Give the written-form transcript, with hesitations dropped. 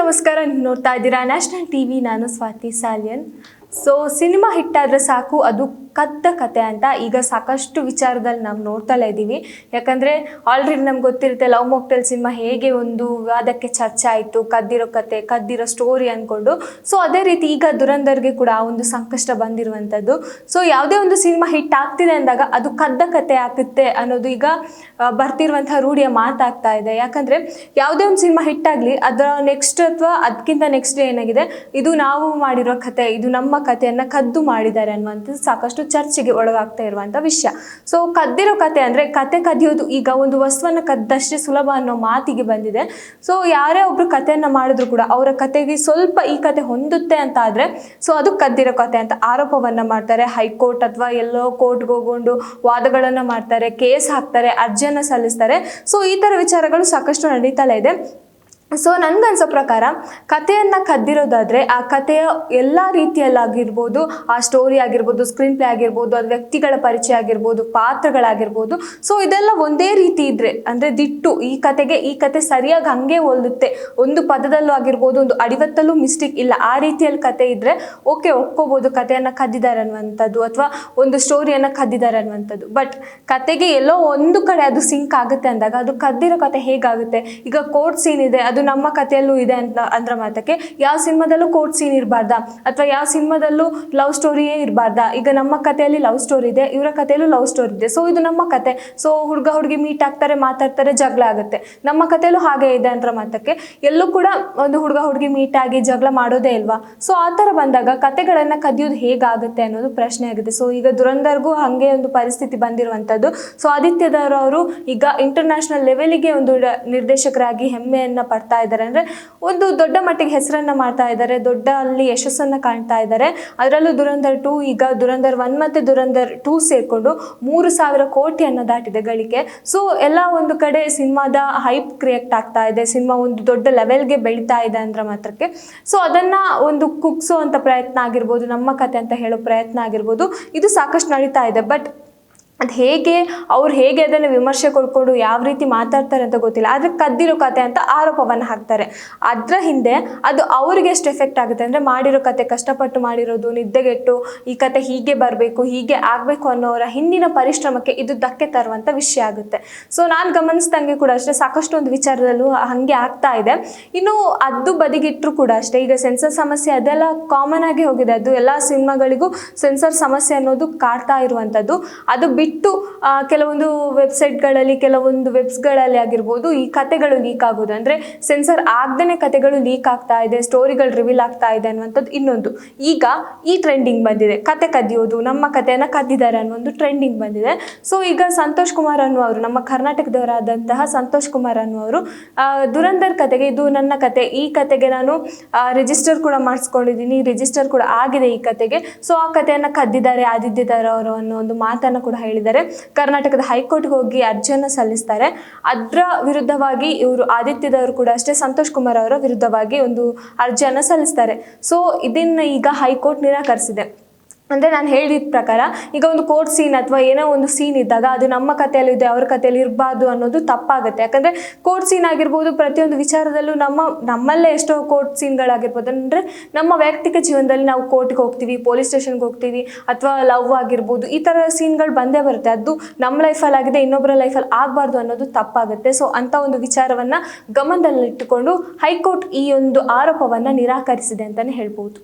ನಮಸ್ಕಾರ. ನೀವು ನೋಡ್ತಾ ಇದ್ದೀರಾ ನ್ಯಾಷನಲ್ ಟಿವಿ. ನಾನು ಸ್ವಾತಿ ಸಾಲಿಯನ್. ಸಿನಿಮಾ ಹಿಟ್ಟಾದರೆ ಸಾಕು, ಅದು ಕದ್ದ ಕತೆ ಅಂತ ಈಗ ಸಾಕಷ್ಟು ವಿಚಾರದಲ್ಲಿ ನಾವು ನೋಡ್ತಲೇ ಇದ್ದೀವಿ. ಯಾಕಂದರೆ ಆಲ್ರೆಡಿ ನಮ್ಗೆ ಗೊತ್ತಿರುತ್ತೆ, ಲವ್ ಮಾಕ್ಟೇಲ್ ಸಿನಿಮಾ ಹೇಗೆ ಒಂದು ವಿವಾದಕ್ಕೆ ಚರ್ಚೆ ಆಯಿತು, ಕದ್ದಿರೋ ಕತೆ, ಕದ್ದಿರೋ ಸ್ಟೋರಿ ಅಂದ್ಕೊಂಡು. ಅದೇ ರೀತಿ ಈಗ ದುರಂಧರ್ಗೆ ಕೂಡ ಆ ಒಂದು ಸಂಕಷ್ಟ ಬಂದಿರುವಂಥದ್ದು. ಯಾವುದೇ ಒಂದು ಸಿನಿಮಾ ಹಿಟ್ ಆಗ್ತಿದೆ ಅಂದಾಗ ಅದು ಕದ್ದ ಕತೆ ಆಗುತ್ತೆ ಅನ್ನೋದು ಈಗ ಬರ್ತಿರುವಂತಹ ರೂಢಿಯ ಮಾತಾಗ್ತಾ ಇದೆ. ಯಾಕಂದರೆ ಯಾವುದೇ ಒಂದು ಸಿನಿಮಾ ಹಿಟ್ಟಾಗಲಿ, ಅದರ ನೆಕ್ಸ್ಟ್ ಅಥವಾ ಅದಕ್ಕಿಂತ ನೆಕ್ಸ್ಟ್ ಏನಾಗಿದೆ, ಇದು ನಾವು ಮಾಡಿರೋ ಕತೆ, ಇದು ನಮ್ಮ ಕಥೆಯನ್ನು ಕದ್ದು ಮಾಡಿದ್ದಾರೆ ಅನ್ನುವಂಥದ್ದು ಸಾಕಷ್ಟು ಚರ್ಚೆಗೆ ಒಳಗಾಗ್ತಾ ಇರುವಂಥ ವಿಷಯ. ಕದ್ದಿರೋ ಕತೆ ಅಂದರೆ ಕತೆ ಕದಿಯೋದು ಈಗ ಒಂದು ವಸ್ತುವನ್ನು ಕದ್ದಷ್ಟೇ ಸುಲಭ ಅನ್ನೋ ಮಾತಿಗೆ ಬಂದಿದೆ. ಯಾರೇ ಒಬ್ರು ಕಥೆಯನ್ನು ಮಾಡಿದ್ರು ಕೂಡ ಅವರ ಕತೆಗೆ ಸ್ವಲ್ಪ ಈ ಕತೆ ಹೊಂದುತ್ತೆ ಅಂತ ಆದರೆ ಅದು ಕದ್ದಿರೋ ಕತೆ ಅಂತ ಆರೋಪವನ್ನು ಮಾಡ್ತಾರೆ. ಹೈಕೋರ್ಟ್ ಅಥವಾ ಎಲ್ಲೋ ಕೋರ್ಟ್ಗೆ ಹೋಗೊಂಡು ವಾದಗಳನ್ನು ಮಾಡ್ತಾರೆ, ಕೇಸ್ ಹಾಕ್ತಾರೆ, ಅರ್ಜಿಯನ್ನು ಸಲ್ಲಿಸ್ತಾರೆ. ಈ ಥರ ವಿಚಾರಗಳು ಸಾಕಷ್ಟು ನಡೀತಲೇ ಇದೆ. ನನಗನ್ಸೋ ಪ್ರಕಾರ ಕಥೆಯನ್ನು ಕದ್ದಿರೋದಾದರೆ ಆ ಕಥೆಯ ಎಲ್ಲ ರೀತಿಯಲ್ಲಾಗಿರ್ಬೋದು, ಆ ಸ್ಟೋರಿ ಆಗಿರ್ಬೋದು, ಸ್ಕ್ರೀನ್ ಪ್ಲೇ ಆಗಿರ್ಬೋದು, ಅದು ವ್ಯಕ್ತಿಗಳ ಪರಿಚಯ ಆಗಿರ್ಬೋದು, ಪಾತ್ರಗಳಾಗಿರ್ಬೋದು, ಇದೆಲ್ಲ ಒಂದೇ ರೀತಿ ಇದ್ದರೆ ಅಂದರೆ ದಿಟ್ಟು ಈ ಕತೆ ಸರಿಯಾಗಿ ಹಂಗೆ ಹೋಲುತ್ತೆ, ಒಂದು ಪದದಲ್ಲೂ ಆಗಿರ್ಬೋದು, ಒಂದು ಅಡಿವತ್ತಲ್ಲೂ ಮಿಸ್ಟೇಕ್ ಇಲ್ಲ, ಆ ರೀತಿಯಲ್ಲಿ ಕತೆ ಇದ್ದರೆ ಓಕೆ, ಒಪ್ಕೋಬೋದು ಕಥೆಯನ್ನು ಕದ್ದಿದ್ದಾರೆ ಅನ್ನುವಂಥದ್ದು ಅಥವಾ ಒಂದು ಸ್ಟೋರಿಯನ್ನು ಕದ್ದಿದ್ದಾರೆ ಅನ್ನುವಂಥದ್ದು. ಬಟ್ ಕತೆಗೆ ಎಲ್ಲೋ ಒಂದು ಕಡೆ ಅದು ಸಿಂಕ್ ಆಗುತ್ತೆ ಅಂದಾಗ ಅದು ಕದ್ದಿರೋ ಕತೆ ಹೇಗಾಗುತ್ತೆ? ಈಗ ಕೋರ್ಟ್ ಸೀನ್ ಇದೆ, ಅದು ನಮ್ಮ ಕಥೆಯಲ್ಲೂ ಇದೆ ಅಂತ ಅಂದ್ರೆ ಮಾತಕ್ಕೆ ಯಾವ ಸಿನಿಮಾದಲ್ಲೂ ಕೋರ್ಟ್ ಸೀನ್ ಇರಬಾರ್ದಾ, ಅಥವಾ ಯಾವ ಸಿನಿಮಾದಲ್ಲೂ ಲವ್ ಸ್ಟೋರಿಯೇ ಇರಬಾರ್ದಾ? ಈಗ ನಮ್ಮ ಕಥೆಯಲ್ಲಿ ಲವ್ ಸ್ಟೋರಿ ಇದೆ, ಇವರ ಕಥೆಯಲ್ಲೂ ಲವ್ ಸ್ಟೋರಿ ಇದೆ, ಇದು ನಮ್ಮ ಕತೆ. ಹುಡುಗ ಹುಡುಗಿ ಮೀಟ್ ಆಗ್ತಾರೆ, ಮಾತಾಡ್ತಾರೆ, ಜಗಳ ಆಗುತ್ತೆ. ನಮ್ಮ ಕಥೆಯಲ್ಲೂ ಹಾಗೆ ಇದೆ ಅಂತ ಮಾತಕ್ಕೆ ಎಲ್ಲೂ ಕೂಡ ಒಂದು ಹುಡುಗ ಹುಡುಗಿ ಮೀಟ್ ಆಗಿ ಜಗಳ ಮಾಡೋದೇ ಇಲ್ವಾ? ಆ ಥರ ಬಂದಾಗ ಕತೆಗಳನ್ನು ಕದಿಯೋದು ಹೇಗಾಗುತ್ತೆ ಅನ್ನೋದು ಪ್ರಶ್ನೆ ಆಗಿದೆ. ಈಗ ದುರಂಧರ್ಗೂ ಹಾಗೆ ಒಂದು ಪರಿಸ್ಥಿತಿ ಬಂದಿರುವಂಥದ್ದು. ಆದಿತ್ಯ ದಾರ್ ಅವರು ಈಗ ಇಂಟರ್ನ್ಯಾಷನಲ್ ಲೆವೆಲಿಗೆ ಒಂದು ನಿರ್ದೇಶಕರಾಗಿ ಹೆಮ್ಮೆಯನ್ನು ಪಡ್ತಾ ಇದ್ದಾರೆ. ಅಂದರೆ ಒಂದು ದೊಡ್ಡ ಮಟ್ಟಿಗೆ ಹೆಸರನ್ನು ಮಾಡ್ತಾ ಇದ್ದಾರೆ, ದೊಡ್ಡ ಅಲ್ಲಿ ಯಶಸ್ಸನ್ನು ಕಾಣ್ತಾ ಇದ್ದಾರೆ. ಅದರಲ್ಲೂ ದುರಂಧರ್ 2, ಈಗ ದುರಂಧರ್ 1 ಮತ್ತು ದುರಂಧರ್ 2 ಸೇರಿಕೊಂಡು 3,000 ಕೋಟಿಯನ್ನು ದಾಟಿದೆ ಗಳಿಕೆ. ಎಲ್ಲ ಒಂದು ಕಡೆ ಸಿನಿಮಾದ ಹೈಪ್ ಕ್ರಿಯೇಟ್ ಆಗ್ತಾ ಇದೆ, ಸಿನಿಮಾ ಒಂದು ದೊಡ್ಡ ಲೆವೆಲ್ಗೆ ಬೆಳೀತಾ ಇದೆ ಅಂದ್ರೆ ಮಾತ್ರಕ್ಕೆ. ಅದನ್ನು ಒಂದು ಕುಗ್ಸೋ ಅಂತ ಪ್ರಯತ್ನ ಆಗಿರ್ಬೋದು, ನಮ್ಮ ಕತೆ ಅಂತ ಹೇಳೋ ಪ್ರಯತ್ನ ಆಗಿರ್ಬೋದು, ಇದು ಸಾಕಷ್ಟು ನಡೀತಾ ಇದೆ. ಬಟ್ ಅದು ಅವ್ರು ಹೇಗೆ ಅದನ್ನು ವಿಮರ್ಶೆ ಕೊಡ್ಕೊಂಡು ಯಾವ ರೀತಿ ಮಾತಾಡ್ತಾರೆ ಅಂತ ಗೊತ್ತಿಲ್ಲ. ಆದರೆ ಕದ್ದಿರೋ ಕತೆ ಅಂತ ಆರೋಪವನ್ನು ಹಾಕ್ತಾರೆ. ಅದರ ಹಿಂದೆ ಅದು ಅವ್ರಿಗೆ ಎಷ್ಟು ಎಫೆಕ್ಟ್ ಆಗುತ್ತೆ ಅಂದರೆ, ಮಾಡಿರೋ ಕತೆ, ಕಷ್ಟಪಟ್ಟು ಮಾಡಿರೋದು, ನಿದ್ದೆಗೆಟ್ಟು ಈ ಕತೆ ಹೀಗೆ ಬರಬೇಕು, ಹೀಗೆ ಆಗಬೇಕು ಅನ್ನೋರ ಹಿಂದಿನ ಪರಿಶ್ರಮಕ್ಕೆ ಇದು ಧಕ್ಕೆ ತರುವಂಥ ವಿಷಯ ಆಗುತ್ತೆ. ನಾನು ಗಮನಿಸ್ದಂಗೆ ಕೂಡ ಅಷ್ಟೇ ಸಾಕಷ್ಟು ಒಂದು ವಿಚಾರದಲ್ಲೂ ಹಾಗೆ ಆಗ್ತಾ ಇದೆ. ಇನ್ನು ಅದು ಬದಿಗಿಟ್ಟರು ಕೂಡ ಅಷ್ಟೇ, ಈಗ ಸೆನ್ಸರ್ ಸಮಸ್ಯೆ ಅದೆಲ್ಲ ಕಾಮನ್ ಆಗಿ ಹೋಗಿದೆ. ಅದು ಎಲ್ಲ ಸಿನಿಮಾಗಳಿಗೂ ಸೆನ್ಸರ್ ಸಮಸ್ಯೆ ಅನ್ನೋದು ಕಾಡ್ತಾ ಇರುವಂಥದ್ದು. ಅದು ಬಿಟ್ಟು ಕೆಲವೊಂದು ವೆಬ್ಸೈಟ್ಗಳಲ್ಲಿ, ಕೆಲವೊಂದು ವೆಬ್ಸ್ಗಳಲ್ಲಿ ಆಗಿರ್ಬೋದು ಈ ಕತೆಗಳು ಲೀಕ್ ಆಗೋದು, ಅಂದರೆ ಸೆನ್ಸರ್ ಆಗದೇ ಕತೆಗಳು ಲೀಕ್ ಆಗ್ತಾ ಇದೆ, ಸ್ಟೋರಿಗಳು ರಿವೀಲ್ ಆಗ್ತಾ ಇದೆ ಅನ್ನುವಂಥದ್ದು ಇನ್ನೊಂದು. ಈಗ ಈ ಟ್ರೆಂಡಿಂಗ್ ಬಂದಿದೆ, ಕತೆ ಕದಿಯೋದು, ನಮ್ಮ ಕತೆಯನ್ನು ಕದ್ದಿದ್ದಾರೆ ಅನ್ನೋ ಒಂದು ಟ್ರೆಂಡಿಂಗ್ ಬಂದಿದೆ. ಈಗ ಸಂತೋಷ್ ಕುಮಾರ್ ಅನ್ನುವರು, ನಮ್ಮ ಕರ್ನಾಟಕದವರಾದಂತಹ ಸಂತೋಷ್ ಕುಮಾರ್ ಅನ್ನುವರು ದುರಂಧರ್ ಕತೆಗೆ ಇದು ನನ್ನ ಕತೆ, ಈ ಕತೆಗೆ ನಾನು ರಿಜಿಸ್ಟರ್ ಕೂಡ ಮಾಡಿಸ್ಕೊಂಡಿದ್ದೀನಿ, ರಿಜಿಸ್ಟರ್ ಕೂಡ ಆಗಿದೆ ಈ ಕತೆಗೆ, ಆ ಕತೆಯನ್ನು ಕದ್ದಿದ್ದಾರೆ ಆದಿತ್ಯ ದಾರ್ ಅವರು ಅನ್ನೋ ಒಂದು ಮಾತನ್ನು ಕೂಡ ಹೇಳಿದ್ದಾರೆ. ಕರ್ನಾಟಕದ ಹೈಕೋರ್ಟ್ಗೆ ಹೋಗಿ ಅರ್ಜಿಯನ್ನು ಸಲ್ಲಿಸ್ತಾರೆ. ಅದರ ವಿರುದ್ಧವಾಗಿ ಇವರು ಆದಿತ್ಯದವರು ಕೂಡ ಅಷ್ಟೇ ಸಂತೋಷ್ ಕುಮಾರ್ ಅವರ ವಿರುದ್ಧವಾಗಿ ಒಂದು ಅರ್ಜಿಯನ್ನು ಸಲ್ಲಿಸ್ತಾರೆ. ಇದನ್ನು ಈಗ ಹೈಕೋರ್ಟ್ ನಿರಾಕರಿಸಿದೆ. ಅಂದರೆ ನಾನು ಹೇಳಿದ ಪ್ರಕಾರ ಈಗ ಒಂದು ಕೋರ್ಟ್ ಸೀನ್ ಅಥವಾ ಏನೋ ಒಂದು ಸೀನ್ ಇದ್ದಾಗ ಅದು ನಮ್ಮ ಕಥೆಯಲ್ಲಿ ಇದೆ, ಅವ್ರ ಕಥೆಯಲ್ಲಿ ಇರಬಾರ್ದು ಅನ್ನೋದು ತಪ್ಪಾಗುತ್ತೆ. ಯಾಕಂದರೆ ಕೋರ್ಟ್ ಸೀನ್ ಆಗಿರ್ಬೋದು, ಪ್ರತಿಯೊಂದು ವಿಚಾರದಲ್ಲೂ ನಮ್ಮಲ್ಲೇ ಎಷ್ಟೋ ಕೋರ್ಟ್ ಸೀನ್ಗಳಾಗಿರ್ಬೋದು. ಅಂದರೆ ನಮ್ಮ ವೈಯಕ್ತಿಕ ಜೀವನದಲ್ಲಿ ನಾವು ಕೋರ್ಟ್ಗೆ ಹೋಗ್ತೀವಿ, ಪೊಲೀಸ್ ಸ್ಟೇಷನ್ಗೆ ಹೋಗ್ತೀವಿ, ಅಥವಾ ಲವ್ ಆಗಿರ್ಬೋದು, ಈ ಥರ ಸೀನ್ಗಳು ಬಂದೇ ಬರುತ್ತೆ. ಅದು ನಮ್ಮ ಲೈಫಲ್ಲಿ ಆಗಿದೆ, ಇನ್ನೊಬ್ಬರ ಲೈಫಲ್ಲಿ ಆಗಬಾರ್ದು ಅನ್ನೋದು ತಪ್ಪಾಗುತ್ತೆ. ಅಂಥ ಒಂದು ವಿಚಾರವನ್ನು ಗಮನದಲ್ಲಿಟ್ಟುಕೊಂಡು ಹೈಕೋರ್ಟ್ ಈ ಒಂದು ಆರೋಪವನ್ನು ನಿರಾಕರಿಸಿದೆ ಅಂತಲೇ ಹೇಳ್ಬೋದು.